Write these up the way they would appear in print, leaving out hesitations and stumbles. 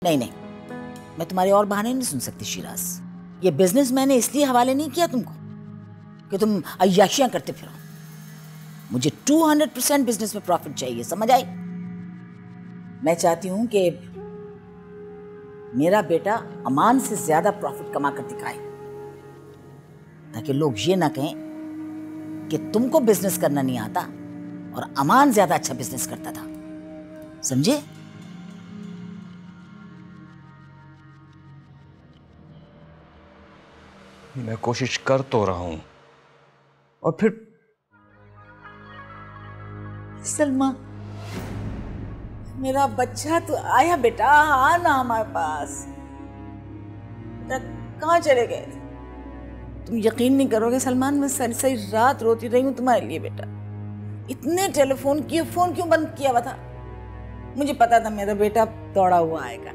नहीं नहीं, मैं तुम्हारे और बहाने नहीं सुन सकती शिराज। ये बिजनेस मैंने इसलिए हवाले नहीं किया तुमको कि तुम अय्याशियां करते फिरो। मुझे 200% बिजनेस में प्रॉफिट चाहिए, समझ आई? मैं चाहती हूं कि मेरा बेटा अमान से ज्यादा प्रॉफिट कमा कर दिखाए, ताकि लोग ये ना कहें कि तुमको बिजनेस करना नहीं आता और अमान ज्यादा अच्छा बिजनेस करता था। समझे? मैं कोशिश कर तो रहा हूं, और फिर सलमा, मेरा बच्चा तो आया बेटा, आना हमारे पास। बेटा कहाँ चले गए? तुम यकीन नहीं करोगे सलमान, मैं सारी सारी रात रोती रही हूँ तुम्हारे लिए बेटा। इतने टेलीफोन किए, फोन क्यों बंद किया हुआ था? मुझे पता था मेरा बेटा दौड़ा हुआ आएगा,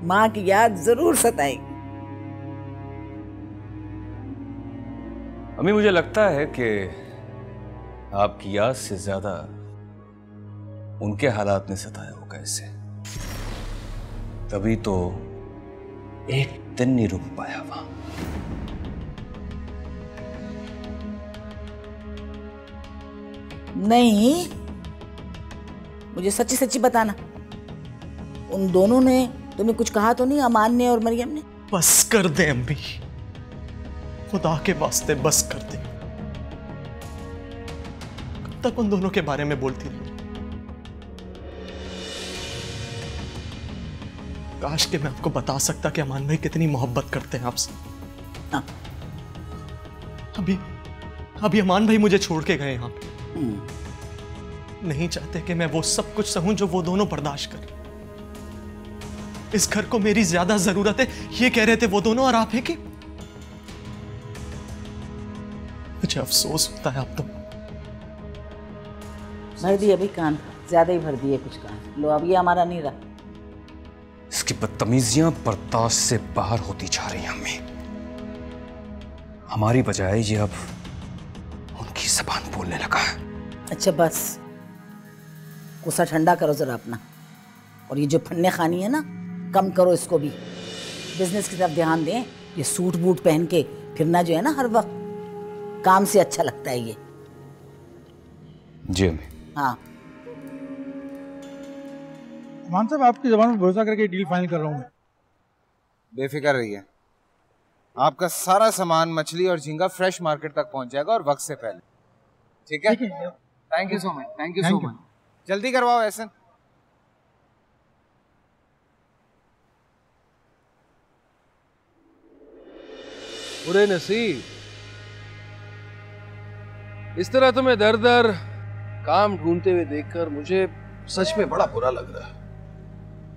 माँ की याद जरूर सताएगी। अम्मी, मुझे लगता है कि आपकी याद से ज्यादा उनके हालात ने सताया होगा इसे, तभी तो एक दिन नहीं रुक पाया वहां। नहीं, मुझे सच्ची सच्ची बताना, उन दोनों ने तुम्हें कुछ कहा तो नहीं, अमान ने और मरियम ने? बस कर दे अम्मी, खुदा के वास्ते बस कर दे। कब तक उन दोनों के बारे में बोलती रही? काश कि मैं आपको बता सकता कि अमान भाई कितनी मोहब्बत करते हैं आपसे। हाँ। अभी अमान भाई मुझे छोड़ के गए यहाँ पे। नहीं चाहते कि मैं वो सब कुछ सहूं जो वो दोनों बर्दाश्त करें। इस घर को मेरी ज्यादा जरूरत है, ये कह रहे थे वो दोनों, और आप है कि मुझे अफसोस होता है। अब तो भर दिए अभी कान, ज्यादा ही भर दिए कुछ कान। लो अब ये हमारा नहीं रहा। इसकी बदतमीजियां बर्दाश्त से बाहर होती जा रही हैं अम्मी। हमारी बजाय ये अब उनकी जबान बोलने लगा है। अच्छा बस, गुस्सा ठंडा करो जरा अपना, और ये जो फन्ने खानी है ना, कम करो इसको भी। बिजनेस की तरफ ध्यान दें। ये सूट बूट पहन के फिरना जो है ना हर वक्त, काम से अच्छा लगता है ये। जी अम्मी। हाँ मान साहब, आपकी जबान पर भरोसा करके डील फाइनल कर रहा हूँ मैं। बेफिक्र रहिए, आपका सारा सामान मछली और झींगा फ्रेश मार्केट तक पहुंच जाएगा और वक्त से पहले। ठीक है? Thank you so much, thank you so much. जल्दी करवाओ एहसन। बुरे नसीब, इस तरह तुम्हें दर दर काम ढूंढते हुए देखकर मुझे सच में बड़ा बुरा लग रहा है।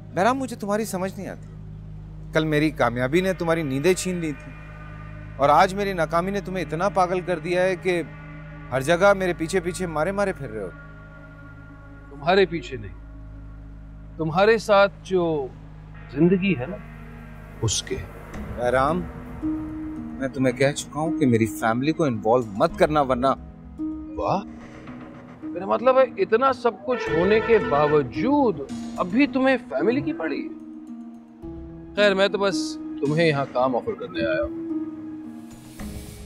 बहराम, मुझे तुम्हारी समझ नहीं आती। कल मेरी कामयाबी ने तुम्हारी नींदें छीन ली थी, और आज मेरी नाकामी ने तुम्हें इतना पागल कर दिया है कि हर जगह मेरे पीछे पीछे मारे मारे फिर रहे हो। तुम्हारे पीछे नहीं, तुम्हारे साथ जो जिंदगी है ना, उसके। बहराम, मैं तुम्हें कह चुका हूं कि मेरी फैमिली को इन्वॉल्व मत करना, वरना। वाह, मेरा मतलब है इतना सब कुछ होने के बावजूद अभी तुम्हें फैमिली की पड़ी। खैर, मैं तो बस तुम्हें यहाँ काम ऑफर करने आया हूँ।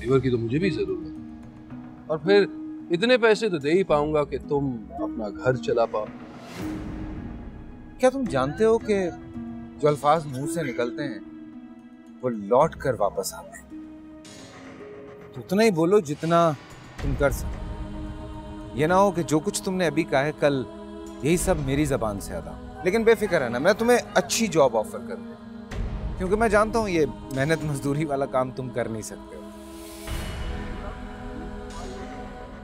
लीवर की तो मुझे भी जरूरत है, और फिर इतने पैसे तो दे ही पाऊंगा कि तुम अपना घर चला पाओ। क्या तुम जानते हो कि जो अल्फाज मुंह से निकलते हैं वो लौट कर वापस आते हैं? तो उतना ही बोलो जितना तुम कर सको। ये ना हो कि जो कुछ तुमने अभी कहा है कल यही सब मेरी जबान से अदा। लेकिन बेफिक्र रहना, मैं तुम्हें अच्छी जॉब ऑफर करूंगा, क्योंकि मैं जानता हूं ये मेहनत मजदूरी वाला काम तुम कर नहीं सकते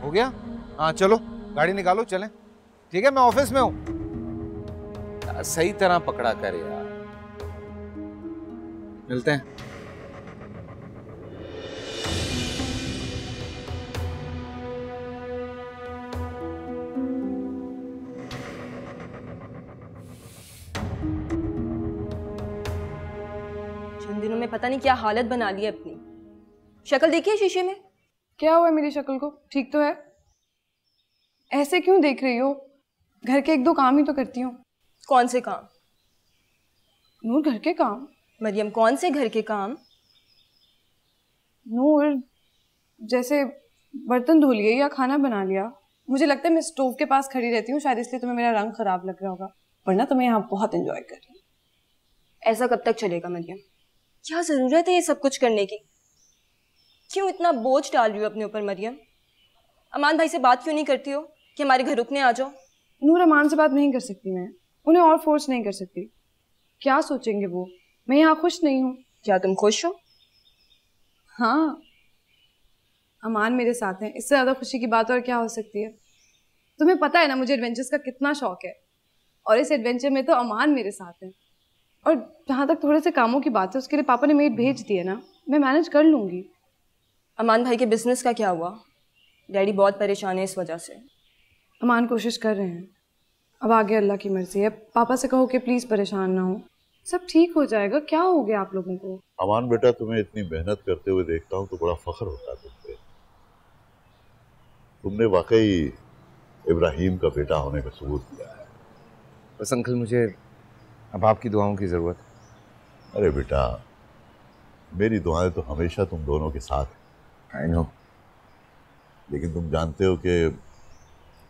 हो गया? हाँ चलो, गाड़ी निकालो, चलें। ठीक है, मैं ऑफिस में हूं। सही तरह पकड़ा कर यार। मिलते हैं। दिनों में पता नहीं क्या हालत बना ली है अपनी। शक्ल देखिए शीशे में। क्या हुआ मेरी शक्ल को? ठीक तो है। ऐसे क्यों देख रही हो? घर के एक दो काम ही तो करती हूँ। कौन से काम? नूर घर के काम? मरियम कौन से घर के काम? नूर जैसे बर्तन धो लिए या खाना बना लिया। मुझे लगता है मैं स्टोव के पास खड़ी रहती हूँ, शायद इसलिए तुम्हें मेरा रंग खराब लग रहा होगा, वरना तो मैं यहाँ बहुत एंजॉय कर रही हूँ। ऐसा कब तक चलेगा मरियम? क्या जरूरत है ये सब कुछ करने की? क्यों इतना बोझ डाल रही हो अपने ऊपर मरियम? अमान भाई से बात क्यों नहीं करती हो कि हमारे घर रुकने आ जाओ? नूर अमान से बात नहीं कर सकती मैं, उन्हें और फोर्स नहीं कर सकती। क्या सोचेंगे वो? मैं यहाँ खुश नहीं हूँ। क्या तुम खुश हो? हाँ, अमान मेरे साथ हैं, इससे ज़्यादा खुशी की बात और क्या हो सकती है? तुम्हें पता है ना मुझे एडवेंचर्स का कितना शौक है, और इस एडवेंचर में तो अमान मेरे साथ हैं। और जहाँ तक थोड़े से कामों की बात है, उसके लिए पापा ने मेड भेज दी है ना, मैं मैनेज कर लूँगी। अमान भाई के बिजनेस का क्या हुआ? डैडी बहुत परेशान है इस वजह से। अमान कोशिश कर रहे हैं, अब आगे अल्लाह की मर्जी है। पापा से कहो कि प्लीज़ परेशान ना हो, सब ठीक हो जाएगा। क्या हो गया आप लोगों को? अमान बेटा, तुम्हें इतनी मेहनत करते हुए देखता हूँ तो बड़ा फख्र होता है तुम पे। तुमने वाकई इब्राहिम का बेटा होने का सबूत दिया है। बस अंकल, मुझे अब आपकी दुआओं की ज़रूरत है। अरे बेटा, मेरी दुआएं तो हमेशा तुम दोनों के साथ हैं। आई नो, लेकिन तुम जानते हो कि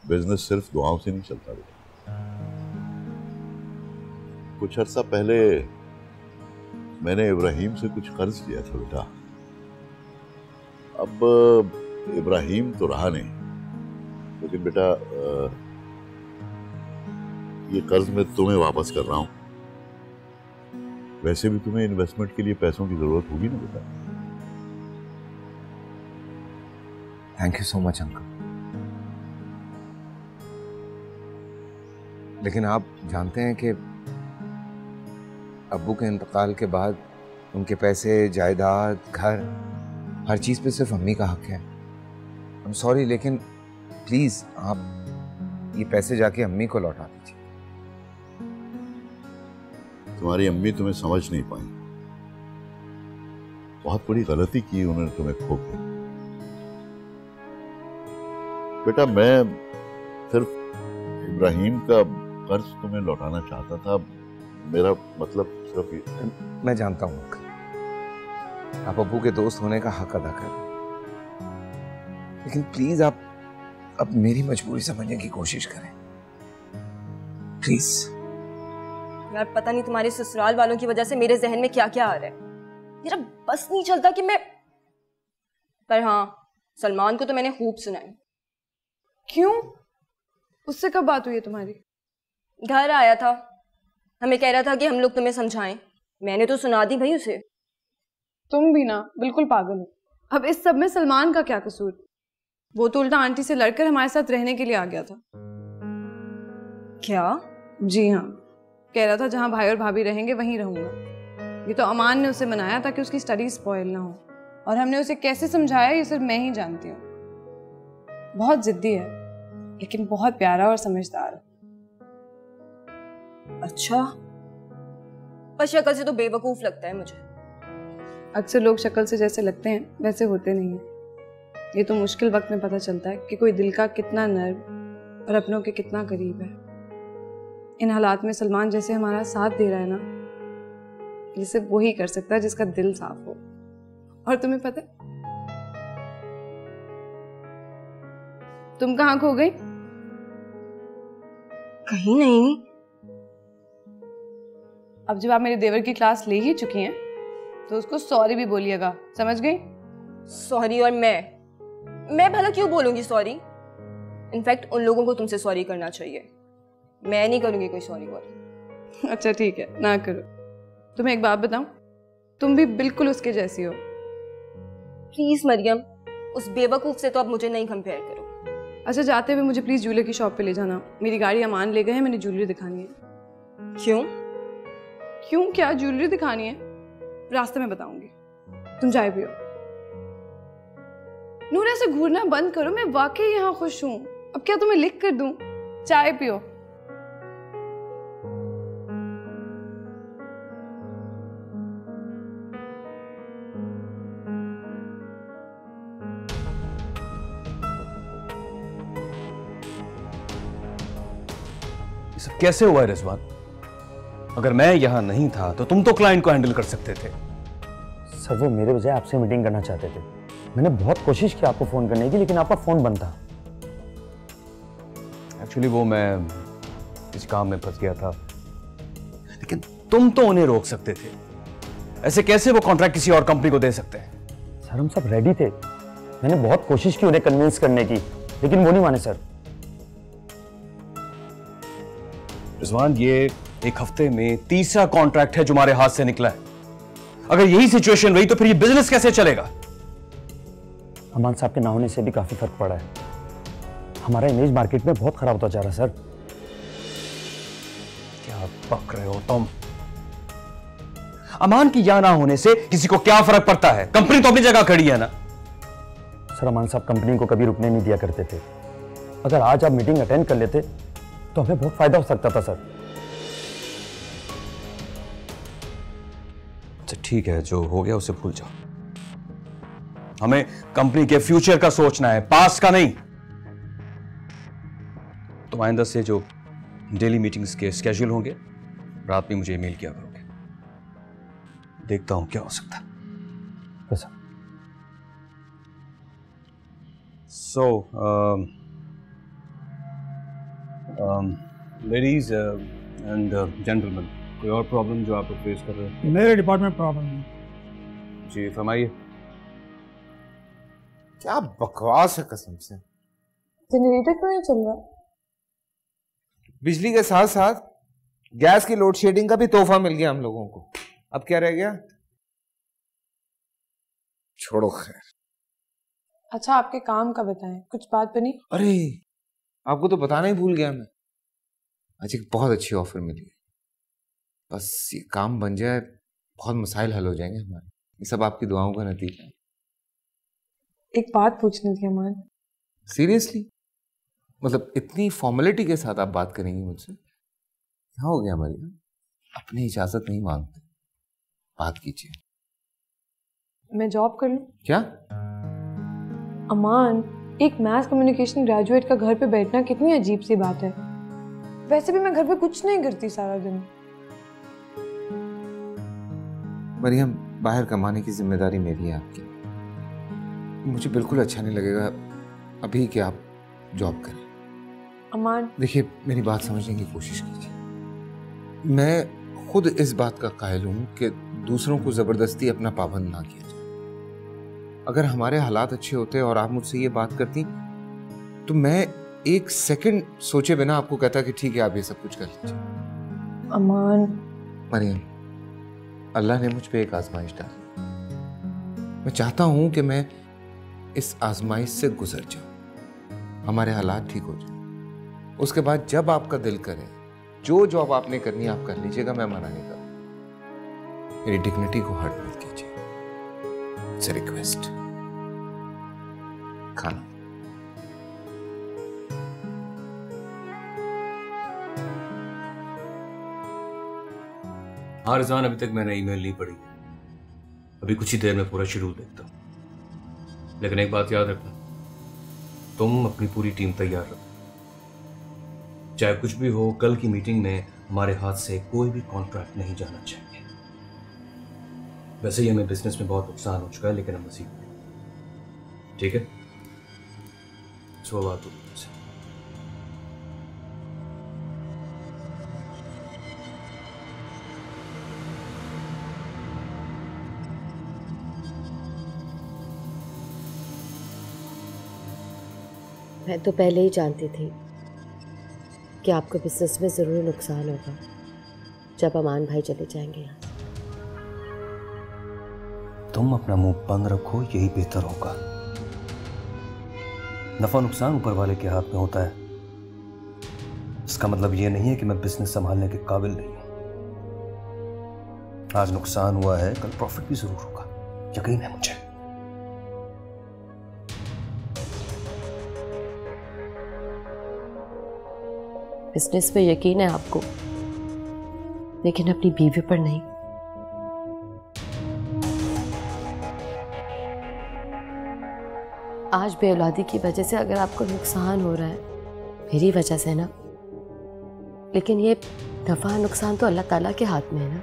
बिजनेस सिर्फ दुआओं से नहीं चलता बेटा। कुछ अर्सा पहले मैंने इब्राहिम से कुछ कर्ज लिया था बेटा। अब इब्राहिम तो रहा नहीं, लेकिन बेटा ये कर्ज मैं तुम्हें वापस कर रहा हूं। वैसे भी तुम्हें इन्वेस्टमेंट के लिए पैसों की जरूरत होगी ना बेटा। Thank you so much uncle. लेकिन आप जानते हैं कि अब्बू के इंतकाल के बाद उनके पैसे, जायदाद, घर, हर चीज़ पे सिर्फ अम्मी का हक है। आई एम सॉरी, लेकिन प्लीज़ आप ये पैसे जाके अम्मी को लौटा दीजिए। तुम्हारी अम्मी तुम्हें समझ नहीं पाई, बहुत बड़ी गलती की उन्होंने तुम्हें खो के। बेटा, मैं सिर्फ इब्राहिम का कर्ज तुम्हें लौटाना चाहता था। मेरा मतलब सिर्फ मैं जानता हूँ अंकल, आप अब्बू के दोस्त होने का हक अदा कर, लेकिन प्लीज आप अब मेरी मजबूरी समझने की कोशिश करें, प्लीज। यार पता नहीं तुम्हारे ससुराल वालों की वजह से मेरे जहन में क्या क्या आ रहा है। मेरा बस नहीं चलता कि मैं, पर हाँ, सलमान को तो मैंने खूब सुना है। क्यों? उससे कब बात हुई है तुम्हारी? घर आया था, हमें कह रहा था कि हम लोग तुम्हें समझाएं। मैंने तो सुना दी भाई उसे। तुम भी ना बिल्कुल पागल हो। अब इस सब में सलमान का क्या कसूर? वो तो उल्टा आंटी से लड़कर हमारे साथ रहने के लिए आ गया था। क्या? जी हाँ, कह रहा था जहाँ भाई और भाभी रहेंगे वहीं रहूंगा। ये तो अमान ने उसे मनाया ताकि उसकी स्टडी स्पॉइल ना हो, और हमने उसे कैसे समझाया ये सिर्फ मैं ही जानती हूँ। बहुत जिद्दी है, लेकिन बहुत प्यारा और समझदार है। अच्छा, पर शक्ल से तो बेवकूफ लगता है मुझे। अक्सर लोग शक्ल से जैसे लगते हैं वैसे होते नहीं हैं। ये तो मुश्किल वक्त में पता चलता है कि कोई दिल का कितना नर्म और अपनों के कितना करीब है। इन हालात में सलमान जैसे हमारा साथ दे रहा है ना, ये सिर्फ वही कर सकता है जिसका दिल साफ हो। और तुम्हें पता है तुम कहाँ खो गई? कहीं नहीं। अब जब आप मेरे देवर की क्लास ले ही चुकी हैं तो उसको सॉरी भी बोलिएगा, समझ गई? सॉरी? और मैं भला क्यों बोलूंगी सॉरी? इनफैक्ट उन लोगों को तुमसे सॉरी करना चाहिए, मैं नहीं करूंगी कोई सॉरी वॉरी। अच्छा ठीक है, ना करो। तुम्हें एक बात बताऊं, तुम भी बिल्कुल उसके जैसी हो। प्लीज मरियम, उस बेवकूफ से तो अब मुझे नहीं कंपेयर करो। अच्छा, जाते हुए मुझे प्लीज ज्वेलरी की शॉप पे ले जाना। मेरी गाड़ी अमान ले गए हैं, मैंने ज्वेलरी दिखानी है। क्यों? क्यों क्या? ज्वेलरी दिखानी है, रास्ते में बताऊंगी। तुम चाय पियो। नूर, ऐसे घूरना बंद करो, मैं वाकई यहाँ खुश हूँ। अब क्या तुम्हें लिख कर दूं? चाय पियो। ये सब कैसे हुआ है रिजवान? अगर मैं यहां नहीं था तो तुम तो क्लाइंट को हैंडल कर सकते थे। सर वो मेरे बजाय आपसे मीटिंग करना चाहते थे। मैंने बहुत कोशिश की आपको फोन करने की, लेकिन आपका फोन बंद था। एक्चुअली वो मैं इस काम में फंस गया था, लेकिन तुम तो उन्हें रोक सकते थे। ऐसे कैसे वो कॉन्ट्रैक्ट किसी और कंपनी को दे सकते हैं? सर हम सब रेडी थे, मैंने बहुत कोशिश की उन्हें कन्विंस करने की, लेकिन वो नहीं माने सर। रिजवान, ये एक हफ्ते में तीसरा कॉन्ट्रैक्ट है जो हमारे हाथ से निकला है। अगर यही सिचुएशन रही तो फिर ये बिजनेस कैसे चलेगा? अमान साहब के ना होने से भी काफी फर्क पड़ा है। हमारा इमेज मार्केट में बहुत खराब होता जा रहा है सर। क्या बक रहे हो तुम? अमान की या ना होने से किसी को क्या फर्क पड़ता है? कंपनी तो अपनी जगह खड़ी है ना। सर अमान साहब कंपनी को कभी रुकने नहीं दिया करते थे। अगर आज आप मीटिंग अटेंड कर लेते तो हमें बहुत फायदा हो सकता था सर। अच्छा ठीक है, जो हो गया उसे भूल जाओ। हमें कंपनी के फ्यूचर का सोचना है, पास्ट का नहीं। तो आइंदा से जो डेली मीटिंग्स के स्केड्यूल होंगे, रात में मुझे ईमेल किया करोगे। देखता हूं क्या हो सकता है। सो लेडीज एंड जेंटलमैन, कोई और प्रॉब्लम जो आप फेस कर रहे हैं? मेरे डिपार्टमेंट प्रॉब्लम है। जी फरमाइए। क्या बकवास है कसम से। जनरेटर क्यों नहीं चल रहा? बिजली के साथ साथ गैस की लोड शेडिंग का भी तोहफा मिल गया हम लोगों को। अब क्या रह गया? छोड़ो खैर। अच्छा आपके काम का बताएं, कुछ बात बनी? अरे आपको तो बताना ही भूल गया मैं। आज एक बहुत अच्छी ऑफर मिली है, बस ये काम बन जाए बहुत मसाइल हल हो जाएंगे हमारे। ये सब आपकी दुआओं का नतीजा है। एक बात पूछनी थी अमान। सीरियसली? मतलब इतनी फॉर्मेलिटी के साथ आप बात करेंगी मुझसे? क्या हो गया मरियम? अपनी इजाजत नहीं मांगते, बात कीजिए। मैं जॉब कर लूं? क्या? अमान, एक मैथ कम्युनिकेशन ग्रेजुएट का घर पे बैठना कितनी अजीब सी बात है। वैसे भी मैं घर पे कुछ नहीं करती सारा दिन। मरियम, बाहर कमाने की जिम्मेदारी मेरी है आपकी। मुझे बिल्कुल अच्छा नहीं लगेगा अभी कि आप जॉब करें। अमान, देखिए मेरी बात समझने की कोशिश कीजिए। मैं खुद इस बात का कायल हूं कि दूसरों को जबरदस्ती अपना पाबंद ना किया जाए। अगर हमारे हालात अच्छे होते और आप मुझसे ये बात करती तो मैं एक सेकंड सोचे बिना आपको कहता कि ठीक है आप ये सब कुछ कर लीजिए। अमान। मरियम, अल्लाह ने मुझ पे एक आजमाइश डाली। मैं चाहता हूं कि मैं इस आजमाइश से गुजर जाऊं, हमारे हालात ठीक हो जाए। उसके बाद जब आपका दिल करे जो जॉब आपने करनी आप कर लीजिएगा, मैं मना नहीं करूं। मेरी डिग्निटी को हर्ट मत कीजिए। It's a request. खाना। हाँ रिजवान, अभी तक मैंने ईमेल नहीं पढ़ी। अभी कुछ ही देर में पूरा शेड्यूल देखता हूँ। लेकिन एक बात याद रखना, तुम अपनी पूरी टीम तैयार रखो। चाहे कुछ भी हो, कल की मीटिंग में हमारे हाथ से कोई भी कॉन्ट्रैक्ट नहीं जाना चाहिए। वैसे ही हमें बिजनेस में बहुत नुकसान हो चुका है, लेकिन हम मसीह नहीं। ठीक है? सो बात होगी मुझसे। मैं तो पहले ही जानती थी कि आपको बिजनेस में ज़रूर नुकसान होगा जब अमान भाई चले जाएंगे यहाँ। तुम अपना मुंह बंद रखो, यही बेहतर होगा। नफा नुकसान ऊपर वाले के हाथ में होता है। इसका मतलब यह नहीं है कि मैं बिजनेस संभालने के काबिल नहीं हूं। आज नुकसान हुआ है, कल प्रॉफिट भी जरूर होगा, यकीन है मुझे। बिजनेस पे यकीन है आपको, लेकिन अपनी बीवी पर नहीं। आज बेऔलादी की वजह से अगर आपको नुकसान हो रहा है, मेरी वजह से ना, लेकिन ये नफा नुकसान तो अल्लाह ताला के हाथ में है ना।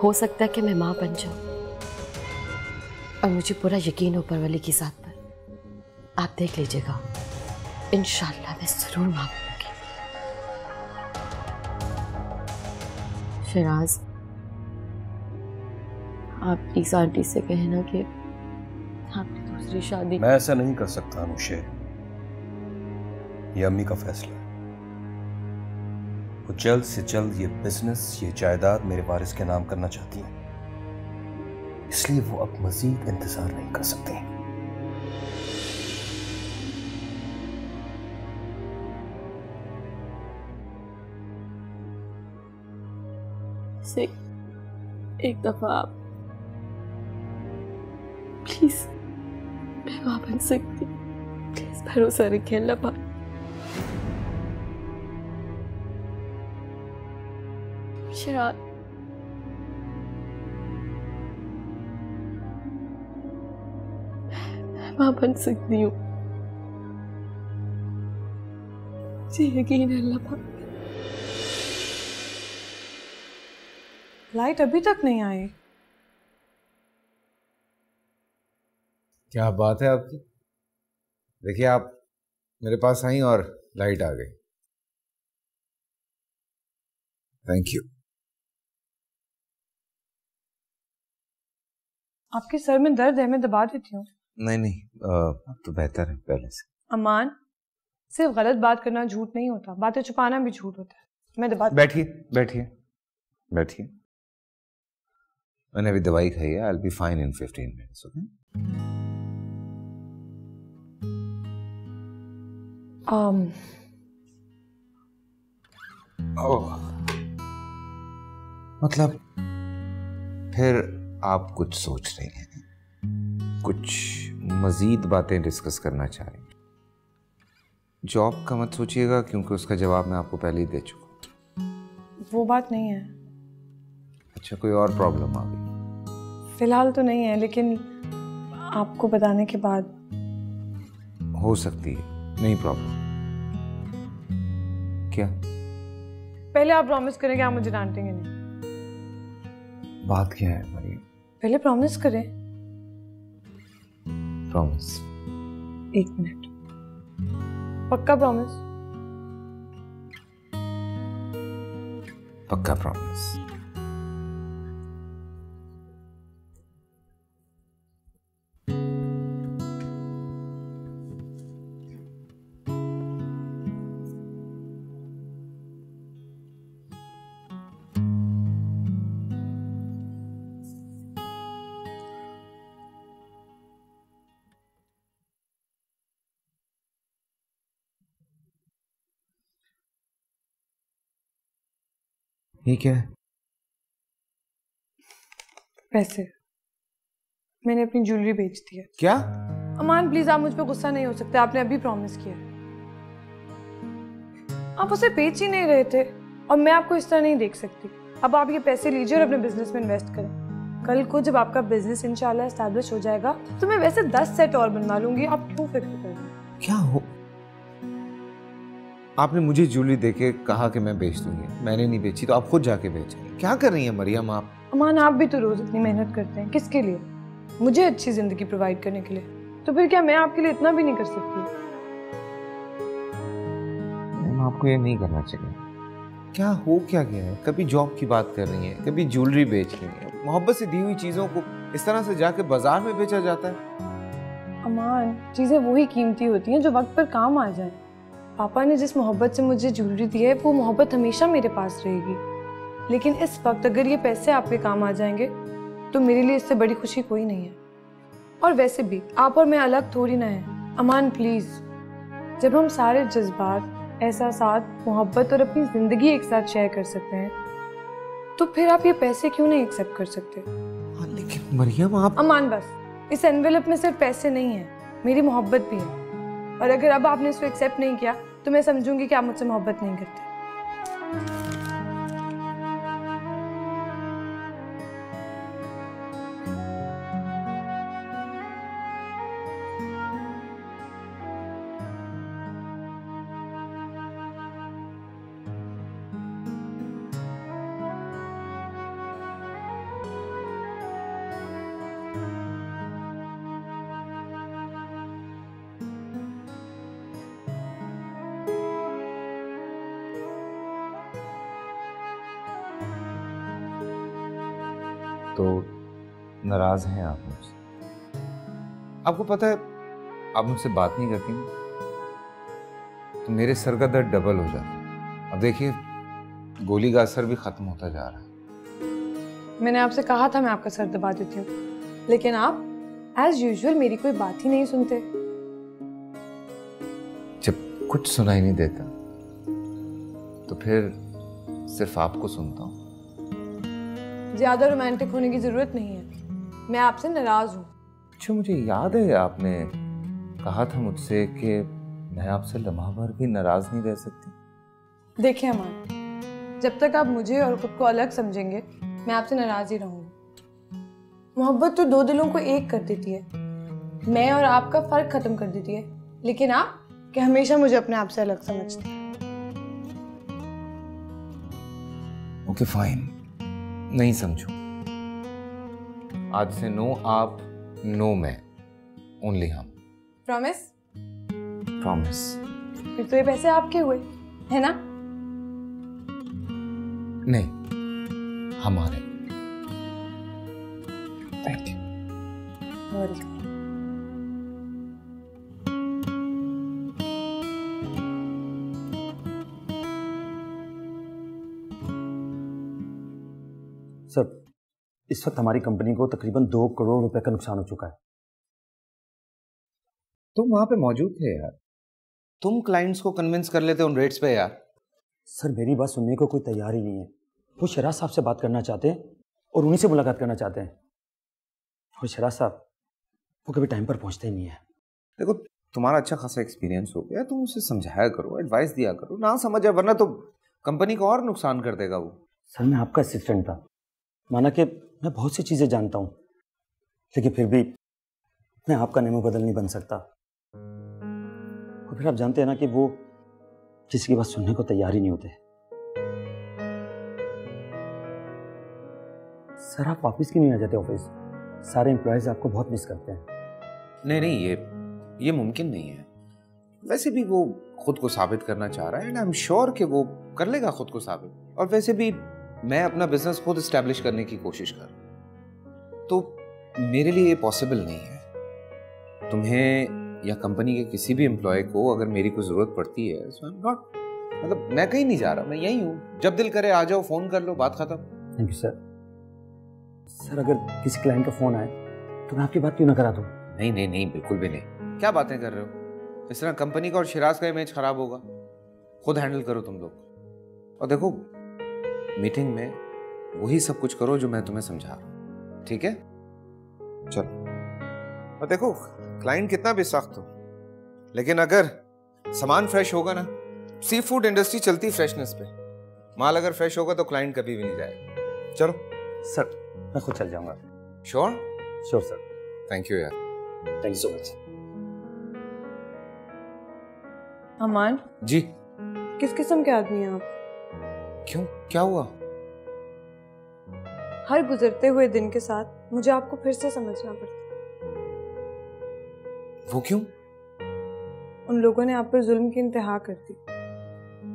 हो सकता है कि मैं माँ बन जाऊं, और मुझे पूरा यकीन ऊपर वाले की साथ पर। आप देख लीजिएगा, इंशाल्लाह मैं जरूर माँ बनूंगी। शहनाज, आप प्लीज आंटी से कहना कि आपकी दूसरी शादी। मैं ऐसा नहीं कर सकता अनुशे, ये अम्मी का फैसला है। वो जल्द से जल्द ये बिजनेस, ये जायदाद मेरे वारिस के नाम करना चाहती हैं, इसलिए वो अब मजीद इंतजार नहीं कर सकती। एक दफा आप प्लीज, मैं मां बन सकती, प्लीज भरोसा रखिए अल्लाह पाक। शराब मैं मां बन सकती हूँ, मुझे यकीन है अल्लाह पाक। लाइट अभी तक नहीं आई। क्या बात है आपकी। देखिए, आप मेरे पास आई और लाइट आ गई। Thank you. आपके सर में दर्द है, मैं दबा देती हूँ। नहीं, अब तो बेहतर है पहले से। अमान, सिर्फ गलत बात करना झूठ नहीं होता, बातें छुपाना भी झूठ होता है। मैं दबा। बैठिए बैठिए बैठिए। मैंने अभी दवाई खाई है। I'll be fine in 15 minutes, okay? मतलब फिर आप कुछ सोच रही हैं, कुछ मजीद बातें डिस्कस करना चाह रही हैं। जॉब का मत सोचिएगा, क्योंकि उसका जवाब मैं आपको पहले ही दे चुका हूँ। वो बात नहीं है। अच्छा, कोई और प्रॉब्लम आ गई? फिलहाल तो नहीं है, लेकिन आपको बताने के बाद हो सकती है। नहीं प्रॉब्लम। क्या? पहले आप प्रॉमिस करें कि आप मुझे डांटेंगे नहीं। बात क्या है मरियम? पहले प्रॉमिस करें। प्रॉमिस। 1 मिनट। पक्का प्रॉमिस? पक्का प्रॉमिस। ये क्या है? पैसे। मैंने अपनी ज्वेलरी बेच दी है। क्या? अमान प्लीज, आप मुझ पे गुस्सा नहीं हो सकते, आपने अभी प्रॉमिस किया। आप उसे बेच ही नहीं रहे थे, और मैं आपको इस तरह नहीं देख सकती। अब आप ये पैसे लीजिए और अपने बिजनेस में इन्वेस्ट करें। कल को जब आपका बिजनेस इंशाल्लाह एस्टैब्लिश हो जाएगा, तो मैं वैसे 10 सेट और बनवा लूंगी। आप क्यों फिक्र कर रहे हैं? क्या हो? आपने मुझे ज्वेलरी देके कहा कि मैं बेच दूंगी। मैंने नहीं बेची, तो आप खुद जाके बेचेंगे। क्या कर रही हैं मरियम आप? अमान, आप भी तो रोज इतनी मेहनत करते हैं, किसके लिए? मुझे अच्छी जिंदगी प्रोवाइड करने के लिए। तो फिर क्या मैं आपके लिए इतना भी नहीं कर सकती? आपको ये नहीं करना चाहिए। क्या हो क्या गया है? कभी जॉब की बात कर रही हैं, कभी ज्वेलरी बेच रही हैं। मोहब्बत से दी हुई चीजों को इस तरह से जाके बाजार में बेचा जाता है। अमान, चीजें वही कीमती होती हैं जो वक्त पर काम आ जाए। पापा ने जिस मोहब्बत से मुझे ज्वेलरी दी है, वो मोहब्बत हमेशा मेरे पास रहेगी। लेकिन इस वक्त अगर ये पैसे आपके काम आ जाएंगे, तो मेरे लिए इससे बड़ी खुशी कोई नहीं है। और वैसे भी आप और मैं अलग थोड़ी ना हैं। अमान प्लीज, जब हम सारे जज्बात, एहसासात, मोहब्बत और अपनी जिंदगी एक साथ शेयर कर सकते हैं, तो फिर आप ये पैसे क्यों नहीं एक्सेप्ट कर सकते? लेकिन मरियम आप... अमान बस, इस एनवेलप में सिर्फ पैसे नहीं है, मेरी मोहब्बत भी है। और अगर अब आपने इसको एक्सेप्ट नहीं किया, तो मैं समझूंगी कि आप मुझसे मोहब्बत नहीं करते। तो नाराज हैं आप मुझसे। आपको पता है, आप मुझसे बात नहीं करती ना तो मेरे सर का दर्द डबल हो जाता। अब देखिए, गोली का असर भी खत्म होता जा रहा है। मैंने आपसे कहा था मैं आपका सर दबा देती हूँ, लेकिन आप एज यूजुअल मेरी कोई बात ही नहीं सुनते। जब कुछ सुनाई नहीं देता तो फिर सिर्फ आपको सुनता हूँ। ज्यादा रोमांटिक होने की जरूरत नहीं है, मैं आपसे नाराज हूँ। अच्छा, मुझे याद है आपने कहा था मुझसे कि मैं आपसे लम्हा भर भी नाराज नहीं रह सकती। देखिए अमान, जब तक आप मुझे और खुद को अलग समझेंगे मैं आपसे नाराज ही रहूंगी। मोहब्बत तो दो दिलों को एक कर देती है, मैं और आपका फर्क खत्म कर देती है, लेकिन आप कि हमेशा मुझे अपने आप से अलग समझते हैं। ओके फाइन, नहीं समझू। आज से नो आप, नो मैं, ओनली हम। प्रॉमिस? प्रॉमिस। फिर तो ये पैसे आपके हुए, है ना? नहीं, हमारे। Thank you. वेलकम। सर, इस वक्त हमारी कंपनी को तकरीबन 2 करोड़ रुपए का नुकसान हो चुका है। तुम वहां पे मौजूद थे यार, तुम क्लाइंट्स को कन्विंस कर लेते उन रेट्स पे यार। सर, मेरी बात सुनने को कोई तैयार ही नहीं है। वो शराज साहब से बात करना चाहते हैं और उन्हीं से मुलाकात करना चाहते हैं। और शराज साहब वो कभी टाइम पर पहुंचते ही नहीं है। देखो, तुम्हारा अच्छा खासा एक्सपीरियंस हो गया, तुम उसे समझाया करो, एडवाइस दिया करो, ना समझा वरना तो कंपनी को और नुकसान कर देगा वो। सर, मैं आपका असिस्टेंट था, माना कि मैं बहुत सी चीज़ें जानता हूँ, लेकिन फिर भी मैं आपका नेमो बदल नहीं बन सकता। और फिर आप जानते हैं ना कि वो किसी की बात सुनने को तैयार ही नहीं होते। सर, आप वापस क्यों नहीं आ जाते ऑफिस? सारे एम्प्लॉयज आपको बहुत मिस करते हैं। नहीं, ये मुमकिन नहीं है। वैसे भी वो खुद को साबित करना चाह रहा है एंड आई एम श्योर कि वो कर लेगा खुद को साबित। और वैसे भी मैं अपना बिजनेस खुद एस्टैब्लिश करने की कोशिश कर, तो मेरे लिए ये पॉसिबल नहीं है। तुम्हें या कंपनी के किसी भी एम्प्लॉय को अगर मेरी कोई जरूरत पड़ती है, सो आई एम नॉट, मतलब मैं कहीं नहीं जा रहा, मैं यहीं हूँ। जब दिल करे आ जाओ, फोन कर लो, बात खत्म। Thank you sir. सर, अगर किसी क्लाइंट का फोन आए तो मैं आपकी बात क्यों ना करा दूं? नहीं, बिल्कुल भी नहीं। क्या बातें कर रहे हो? इस तरह कंपनी का और शिराज का इमेज खराब होगा। खुद हैंडल करो तुम लोग। और देखो, मीटिंग में वही सब कुछ करो जो मैं तुम्हें समझा रहा हूं, ठीक है? चलो। और देखो, क्लाइंट कितना भी सख्त हो, लेकिन अगर सामान फ्रेश होगा ना, सी फूड इंडस्ट्री चलती फ्रेशनेस पे। माल अगर फ्रेश होगा तो क्लाइंट कभी भी नहीं जाएगा। चलो। सर, मैं खुद चल जाऊंगा। Sure? Sure sir. Thank you यार। Thank you so much. Aman ji. किस किस्म के आदमी हैं आप? क्यों, क्या हुआ? हर गुजरते हुए दिन के साथ मुझे आपको फिर से समझना पड़ता। वो क्यों? उन लोगों ने आप पर जुल्म की इंतहा कर दी,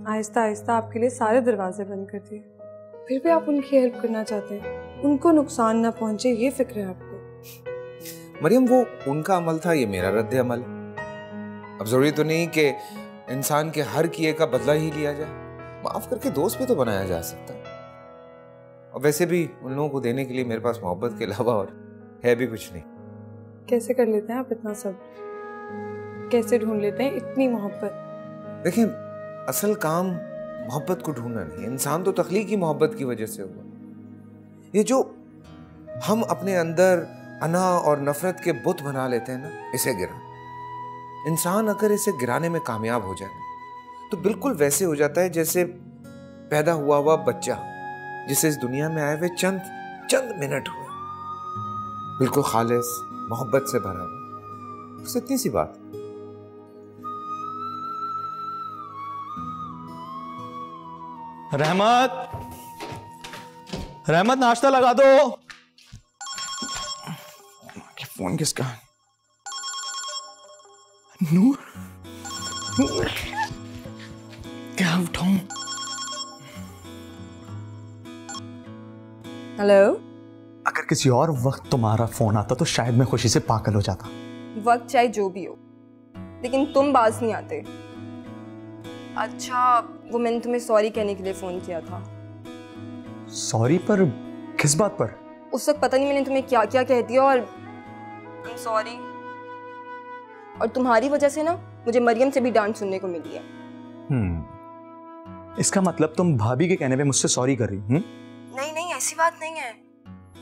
आहिस्ता आहिस्ता आपके लिए सारे दरवाजे बंद कर दिए, फिर भी आप उनकी हेल्प करना चाहते हैं, उनको नुकसान ना पहुंचे ये फिक्र है आपको। मरियम, वो उनका अमल था, ये मेरा रद्द अमल। अब जरूरी तो नहीं कि इंसान के हर किए का बदला ही लिया जाए। माफ करके दोस्त भी तो बनाया जा सकता है। और वैसे भी उन लोगों को देने के लिए मेरे पास मोहब्बत के अलावा और है भी कुछ नहीं। कैसे कर लेते हैं आप इतना सब? कैसे ढूंढ लेते हैं इतनी मोहब्बत? देखिए, असल काम मोहब्बत को ढूंढना नहीं, इंसान तो तख्लीकी मोहब्बत की वजह से हुआ। ये जो हम अपने अंदर अना और नफरत के बुत बना लेते हैं ना, इसे गिरा। इंसान अगर इसे गिराने में कामयाब हो जाए तो बिल्कुल वैसे हो जाता है जैसे पैदा हुआ बच्चा, जिसे इस दुनिया में आए हुए चंद मिनट हुए, बिल्कुल खालिस मोहब्बत से भरा हुआ। बस इतनी सी बात। रहमत, नाश्ता लगा दो। फोन किसका? नूर, क्या उठाऊं? हेलो, अगर किसी और वक्त तुम्हारा फोन आता तो शायद मैं खुशी से पागल हो जाता। वक्त चाहे जो भी हो, लेकिन तुम बाज नहीं आते। अच्छा, वो मैंने तुम्हें सॉरी कहने के लिए फोन किया था। सॉरी? पर किस बात पर? उस वक्त पता नहीं मैंने तुम्हें क्या क्या कह दिया, और I'm sorry। और तुम्हारी वजह से ना मुझे मरियम से भी डांट सुनने को मिली है। इसका मतलब तुम भाभी के कहने पे मुझसे सॉरी कर रही? नहीं नहीं, ऐसी बात नहीं है।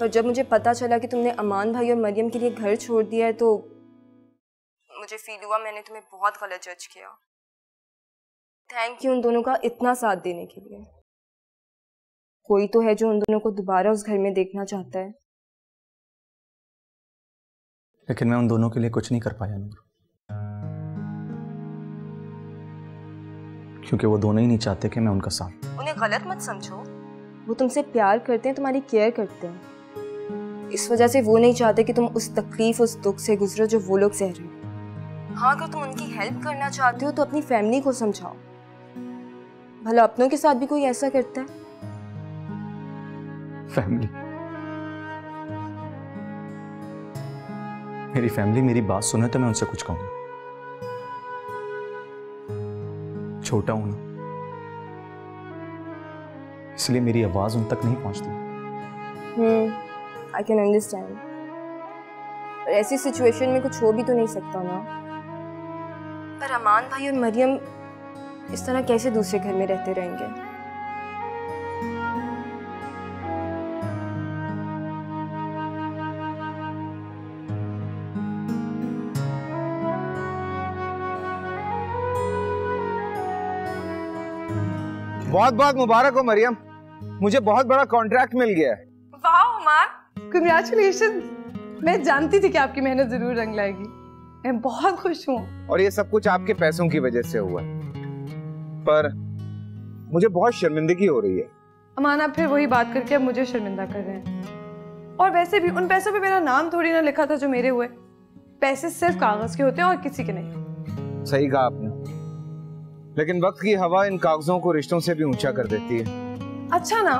पर जब मुझे पता चला कि तुमने अमान भाई और मरियम के लिए घर छोड़ दिया है तो मुझे फील हुआ मैंने तुम्हें बहुत गलत जज किया। थैंक यू उन दोनों का इतना साथ देने के लिए। कोई तो है जो उन दोनों को दोबारा उस घर में देखना चाहता है। लेकिन मैं उन दोनों के लिए कुछ नहीं कर पाया नूर, क्योंकि वो दोनों ही नहीं चाहते कि मैं उनका साथ। उन्हें गलत मत समझो, वो तुमसे प्यार करते हैं, तुम्हारी केयर करते हैं। इस वजह से वो नहीं चाहते कि तुम उस तकलीफ, उस दुख से गुजरो जो वो लोग सह रहे हैं। हाँ, अगर तुम उनकी हेल्प करना चाहते हो तो अपनी फैमिली को समझाओ। भला अपनों के साथ भी कोई ऐसा करता है? फैमिली? मेरी फैमिली मेरी बात सुने तो मैं उनसे कुछ कहूंगा। छोटा हूं ना, इसलिए मेरी आवाज उन तक नहीं पहुंचती। I can understand. पर ऐसी सिचुएशन में कुछ हो भी तो नहीं सकता ना। पर अमान भाई और मरियम इस तरह कैसे दूसरे घर में रहते रहेंगे? बहुत बहुत मुबारक हो मरियम, मुझे बहुत बड़ा कॉन्ट्रैक्ट मिल गया है। वाह अमान, कांग्रेचुलेशन। मैं जानती थी कि आपकी मेहनत जरूर रंग लाएगी। मैं बहुत खुश हूँ। और ये सब कुछ आपके पैसों की वजह से हुआ, पर मुझे बहुत शर्मिंदगी हो रही है। अमान, आप फिर वही बात करके अब मुझे शर्मिंदा कर रहे हैं। और वैसे भी उन पैसों पे मेरा नाम थोड़ी ना लिखा था जो मेरे हुए। पैसे सिर्फ कागज के होते हैं और किसी के नहीं। सही कहा आपने, लेकिन वक्त की हवा इन कागजों को रिश्तों से भी ऊंचा कर देती है। अच्छा ना,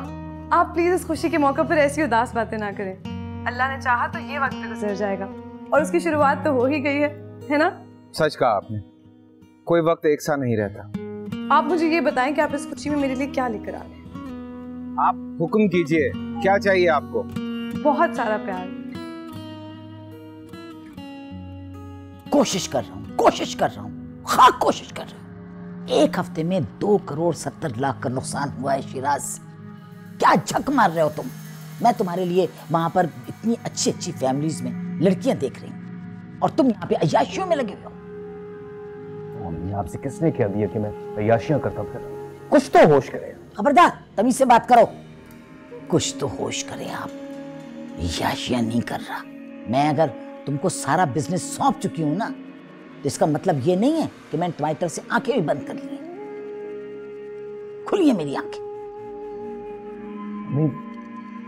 आप प्लीज इस खुशी के मौके पर ऐसी उदास बातें ना करें। अल्लाह ने चाहा तो ये वक्त भी गुजर जाएगा, और उसकी शुरुआत तो हो ही गई है ना? सच कहा आपने, कोई वक्त एक सा नहीं रहता। आप मुझे ये बताएं कि आप इस खुशी में मेरे लिए क्या लेकर आ रहे हैं? आप हुक्म कीजिए, क्या चाहिए आपको? बहुत सारा प्यार। कोशिश कर रहा हूँ, कोशिश कर रहा हूँ, हाँ कोशिश कर रहा हूँ। एक हफ्ते में 2,70,00,000 का नुकसान हुआ है शिराज। क्या झक मार रहे हो तुम? मैं तुम्हारे लिए वहां पर इतनी अच्छी अच्छी फैमिलीज में लड़कियां देख रही हूं और तुम यहाँ पे अय्याशियों में लगे हुए हो। आपसे किसने कह दिया कि मैं अय्याशियां करता फिर? कुछ तो होश करें। खबरदार, तमीज से बात करो। कुछ तो होश करें आप। अय्याशियां नहीं कर रहा मैं। अगर तुमको सारा बिजनेस सौंप चुकी हूं ना, तो इसका मतलब ये नहीं है कि मैंने तुम्हारी तरफ से आंखें भी बंद कर ली हैं। खुली है मेरी आंखें। नहीं,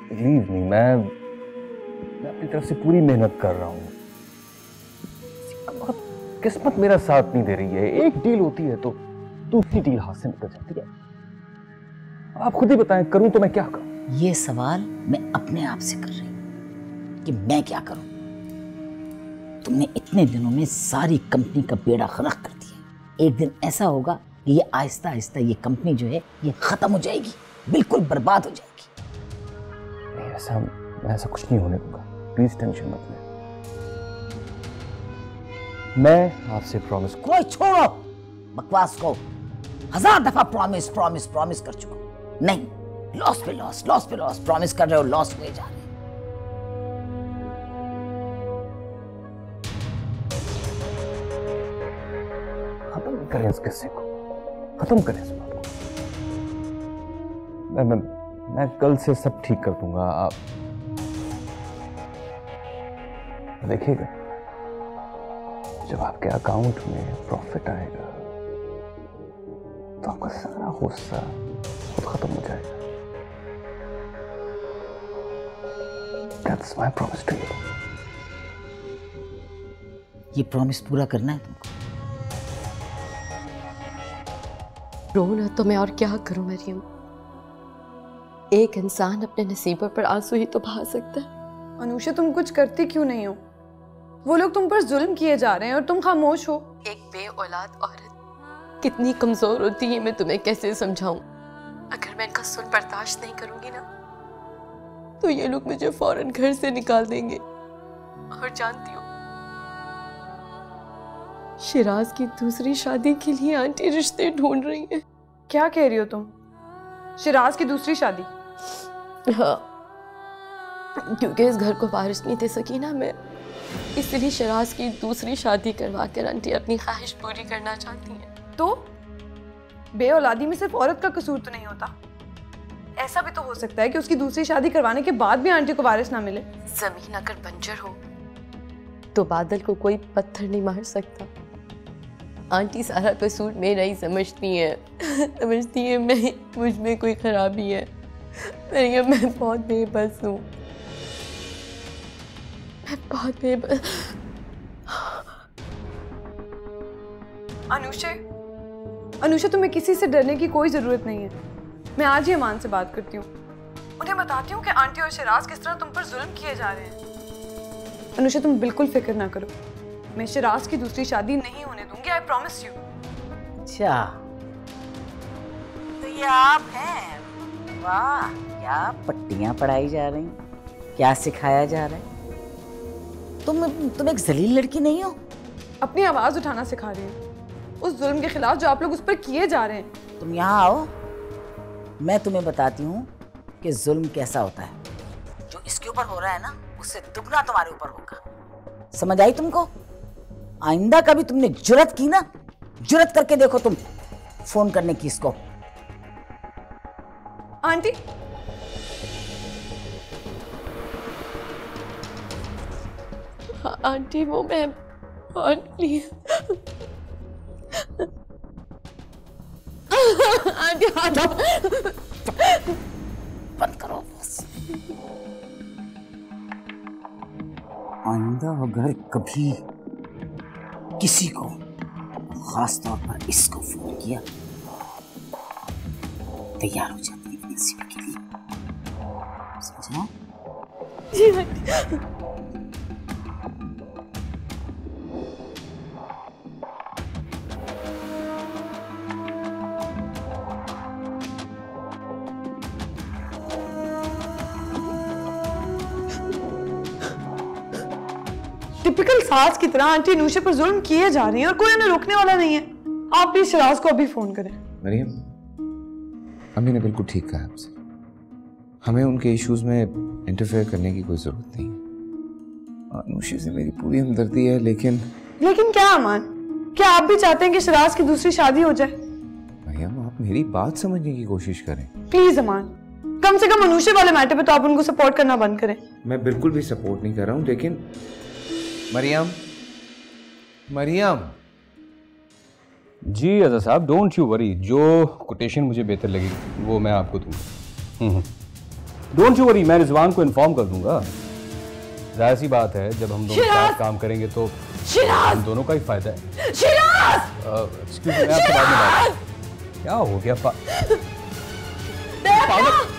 प्लीज नहीं, मैं अपनी तरफ से पूरी मेहनत कर रहा हूँ। किस्मत मेरा साथ नहीं दे रही है। एक डील होती है तो दूसरी डील हाथ से निकल जाती है। आप खुद ही बताएं, करूं तो मैं क्या करूं? ये सवाल मैं अपने आप से कर रही हूं कि मैं क्या करूं। तुमने इतने दिनों में सारी कंपनी का बेड़ा गर्क कर दिया। एक दिन ऐसा होगा कि ये आहिस्ता आहिस्ता ये कंपनी जो है ये खत्म हो जाएगी, बिल्कुल बर्बाद हो जाएगी। ऐसा कुछ नहीं होने दूंगा। प्लीज टेंशन मत ले। मैं आपसे प्रॉमिस। कोई छोड़ो बकवास को। 1000 दफा प्रॉमिस प्रॉमिस प्रॉमिस कर चुका हूं। नहीं, लॉस पे लॉस, लॉस पे लॉस। प्रॉमिस कर रहे हो, लॉस हुए जा रहे। खत्म करें इस किस्से को, खत्म करें इस बात को। मैं कल से सब ठीक कर दूंगा। आप देखिएगा, जब आपके अकाउंट में प्रॉफिट आएगा तो आपका सारा गुस्सा खुद खत्म हो जाएगा। That's my promise to you. ये प्रॉमिस पूरा करना है तुमको। रोना तो मैं और क्या करूं मरियम। एक इंसान अपने नसीबों पर आंसू ही तो बहा सकता है। अनुषा तुम कुछ करती क्यों नहीं हो? वो लोग तुम पर जुल्म किए जा रहे हैं और तुम खामोश हो। एक बे औलाद औरत कितनी कमजोर होती है मैं तुम्हें कैसे समझाऊं। अगर मैं इनका सुन बर्दाश्त नहीं करूंगी ना तो ये लोग मुझे फौरन घर से निकाल देंगे। और जानती हो शिराज की दूसरी शादी के लिए आंटी रिश्ते ढूंढ रही हैं। क्या कह रही हो तुम? शिराज की दूसरी शादी? हाँ, क्योंकि इस घर को वारिस नहीं दे सकी ना मैं, इसलिए शिराज की दूसरी शादी करवा कर आंटी अपनी ख्वाहिश पूरी करना चाहती हैं। तो बे औलादी में सिर्फ औरत का कसूर तो नहीं होता। ऐसा भी तो हो सकता है कि उसकी दूसरी शादी करवाने के बाद भी आंटी को वारिस ना मिले। जमीन अगर बंजर हो तो बादल को कोई पत्थर नहीं मार सकता। आंटी सारा कसूर मेरा ही समझती है समझती है मैं मुझ में कोई खराबी है। मरियम मैं बहुत बेबस हूँ, मैं बहुत बेबस। अनुषा तुम्हें किसी से डरने की कोई जरूरत नहीं है। मैं आज ही अमान से बात करती हूँ, उन्हें बताती हूँ कि आंटी और शिराज किस तरह तुम पर जुल्म किए जा रहे हैं। अनुषा तुम बिल्कुल फिक्र ना करो, मैं शिराज की दूसरी शादी नहीं होने दूंगी, आई प्रॉमिस यू। अच्छा तो ये आप हैं? वाह, क्या पट्टियां पढ़ाई जा रही, क्या सिखाया जा रहा है? तुम एक जलील लड़की नहीं हो? अपनी आवाज उठाना सिखा रही हूँ उस जुल्म के खिलाफ जो आप लोग उस पर किए जा रहे हैं। तुम यहाँ आओ, मैं तुम्हें बताती हूँ कि जुल्म कैसा होता है। जो इसके ऊपर हो रहा है ना उससे दुगना तुम्हारे ऊपर होगा। समझ आई तुमको? आइंदा कभी तुमने जुर्रत की ना, जुर्रत करके देखो तुम फोन करने की इसको। आंटी हाँ, आंटी वो मैं आंटी बंद करो बस। आइंदा अगर कभी किसी को, खास तौर पर इसको फोन किया, तैयार हो जाती है नसीब के लिए। समझा? जी आंटी। टिपिकल सास की तरह आंटी अनुषा पर जुल्म किए जा रही हैं और कोई उन्हें रोकने वाला नहीं है। आप प्लीज शिराज को अभी फोन करें। मरियम, अम्मी ने बिल्कुल ठीक कहा आपसे, हमें उनके इश्यूज में इंटरफेयर करने की कोई जरूरत नहीं है। अनुषा से मेरी पूरी हमदर्दी है, लेकिन क्या अमान, क्या आप भी चाहते हैं कि शिराज की दूसरी शादी हो जाए? मरियम, आप मेरी बात समझने की कोशिश करें प्लीज अमान, कम से कम अनुषा वाले मैटर पे तो आप उनको सपोर्ट करना बंद करें। मैं बिल्कुल भी सपोर्ट नहीं कर रहा हूं, लेकिन मरियम जी अज़ा साहब, डोंट यू वरी, जो कोटेशन मुझे बेहतर लगेगी वो मैं आपको दूंगा। डोंट यू वरी, मैं रिजवान को इन्फॉर्म कर दूंगा। जाहिर सी बात है जब हम दोनों साथ काम करेंगे तो हम दोनों का ही फायदा है। एक्सक्यूज मी, मैं आपसे बाद में बात। क्या हो गया?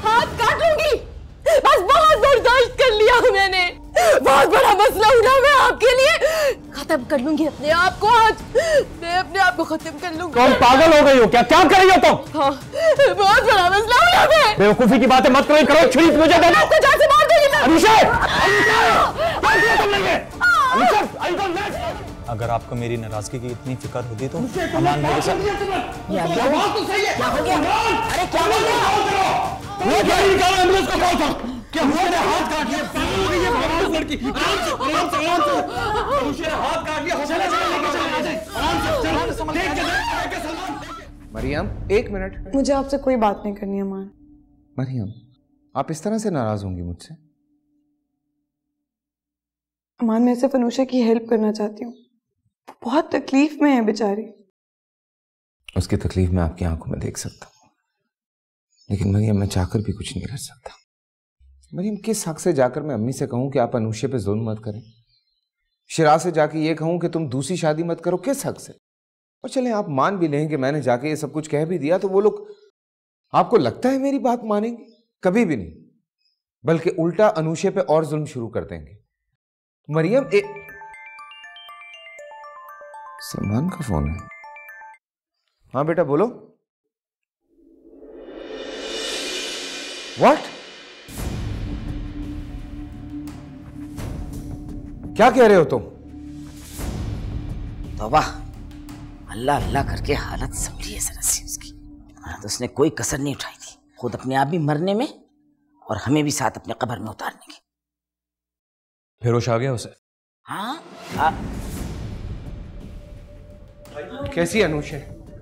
हाथ काटूंगी, बस बहुत बर्दाश्त कर लिया मैंने, बहुत बड़ा मसला उठा, मैं आपके लिए खत्म कर लूंगी अपने आप को। आज मैं अपने आप को खत्म कर लूंगी। तुम पागल हो गई हो क्या? क्या कर रही हो तुम? हाँ, बहुत बड़ा मसला उठा मैं। बेवकूफी की बातें मत करो, छुरी मुझे दे दो। जान से मार दूंगी मैं। अगर आपको मेरी नाराजगी की इतनी फिक्र होती तो अमान मेरे साथ। क्या हो गया? अरे क्या हो गया? क्या मेरे हाथ काट लिया? पागल हो गई है भगवान लड़की। आराम से हाथ काट लिया। मरियम, एक मिनट। मुझे आपसे कोई बात नहीं करनी अमान। मरियम, आप इस तरह से नाराज होंगी मुझसे? अमान, मैं सिर्फ अनुषा की हेल्प करना चाहती हूँ, बहुत तकलीफ में है बेचारी। उसकी तकलीफ मैं आपकी आंखों में देख सकता हूँ, लेकिन मरियम मैं चाहकर भी कुछ नहीं कर सकता। मरियम, किस हक से जाकर मैं अम्मी से कहूं कि आप अनुषा पे जुल्म मत करें? शिराज से जाके ये कहूं कि तुम दूसरी शादी मत करो? किस हक से? और चलें आप मान भी लें कि मैंने जाके ये सब कुछ कह भी दिया, तो वो लोग, आपको लगता है मेरी बात मानेंगे? कभी भी नहीं। बल्कि उल्टा अनुशे पे और जुल्म शुरू कर देंगे। मरियम सलमान का फोन है। हाँ बेटा बोलो। व्हाट? क्या कह रहे हो तुम? तौबा, अल्लाह अल्लाह करके हालत संभली है जरा सी उसकी। तो उसने कोई कसर नहीं उठाई थी, खुद अपने आप भी मरने में और हमें भी साथ अपने कब्र में उतारने की। फिर होश आ गया उसे? हाँ। कैसी अनुष है?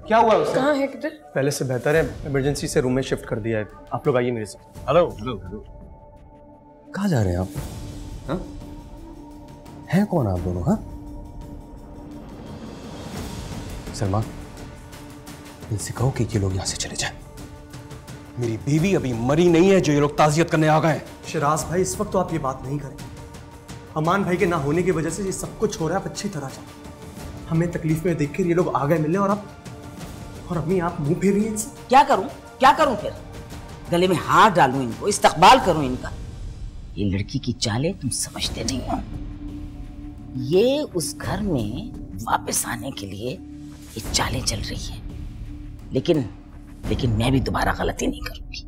क्या हुआ उसे? कहाँ है किधर? पहले से बेहतर है, इमरजेंसी से रूम में शिफ्ट कर दिया है। आप लोग आइए मेरे साथ। Hello hello hello. कहाँ जा रहे हैं आप? हाँ? हैं कौन आप दोनों? हाँ सलमान, इनसे कहो कि ये लोग यहाँ से चले जाएं। मेरी बीवी अभी मरी नहीं है जो ये लोग ताज़ियत करने आ गए हैं। शिराज भाई, इस वक्त तो आप ये बात नहीं करें। अमान भाई के ना होने की वजह से ये सब कुछ हो रहा है। आप अच्छी तरह जानो, हमें तकलीफ में देखकर ये लोग आ गए मिलने और अम्मी आप मुंह फेर रही हैं इनसे। क्या करूं फिर? गले में हाथ डालूं इनको, इस्तकबाल करूं इनका? ये लड़की की चालें तुम समझते नहीं हो। ये उस घर में वापस आने के लिए ये चालें चल रही है, लेकिन मैं भी दोबारा गलती नहीं करूंगी।